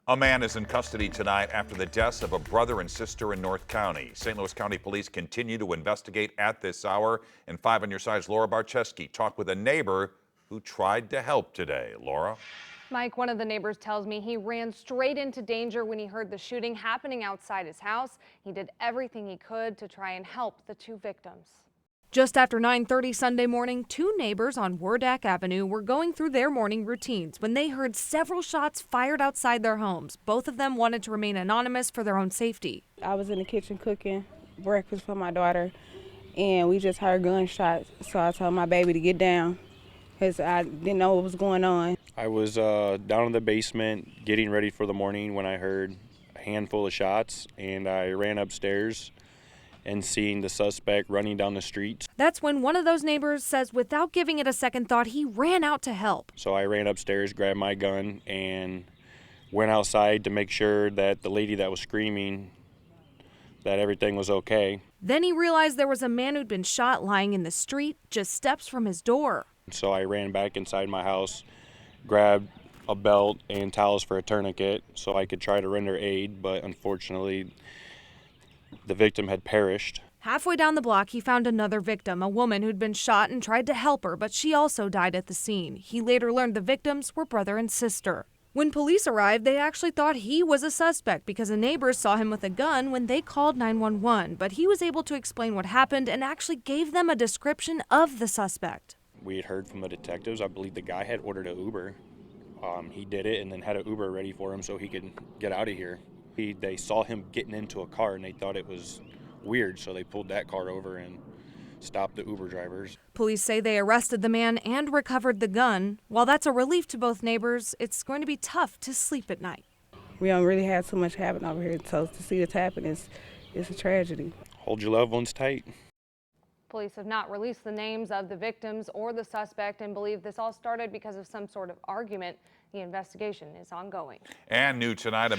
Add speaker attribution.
Speaker 1: A man is in custody tonight after the deaths of a brother and sister in North County. St. Louis County Police continue to investigate at this hour. And 5 on your side's Laura Barczewski talked with a neighbor who tried to help today. Laura?
Speaker 2: Mike, one of the neighbors tells me he ran straight into danger when he heard the shooting happening outside his house. He did everything he could to try and help the 2 victims. Just after 9:30 Sunday morning, 2 neighbors on Wurdack Avenue were going through their morning routines when they heard several shots fired outside their homes. Both of them wanted to remain anonymous for their own safety.
Speaker 3: I was in the kitchen cooking breakfast for my daughter, and we just heard gunshots. So I told my baby to get down because I didn't know what was going on.
Speaker 4: I was down in the basement getting ready for the morning when I heard a handful of shots, and I ran upstairs and seeing the suspect running down the street.
Speaker 2: That's when one of those neighbors says without giving it a second thought, he ran out to help.
Speaker 4: So I ran upstairs, grabbed my gun, and went outside to make sure that the lady that was screaming, that everything was okay.
Speaker 2: Then he realized there was a man who'd been shot lying in the street just steps from his door.
Speaker 4: So I ran back inside my house, grabbed a belt and towels for a tourniquet so I could try to render aid, but unfortunately the victim had perished.
Speaker 2: Halfway down the block, he found another victim, a woman who'd been shot, and tried to help her, but she also died at the scene. He later learned the victims were brother and sister. When police arrived, they actually thought he was a suspect because a neighbor saw him with a gun when they called 911, but he was able to explain what happened and actually gave them a description of the suspect.
Speaker 4: We had heard from the detectives, I believe the guy had ordered an Uber. He did it and then had an Uber ready for him so he could get out of here. They saw him getting into a car and they thought it was weird, so they pulled that car over and stopped the Uber drivers.
Speaker 2: Police say they arrested the man and recovered the gun. While that's a relief to both neighbors, it's going to be tough to sleep at night.
Speaker 3: We don't really have so much happen over here, so to see this happen is a tragedy.
Speaker 4: Hold your loved ones tight.
Speaker 2: Police have not released the names of the victims or the suspect and believe this all started because of some sort of argument. The investigation is ongoing.
Speaker 1: And new tonight, a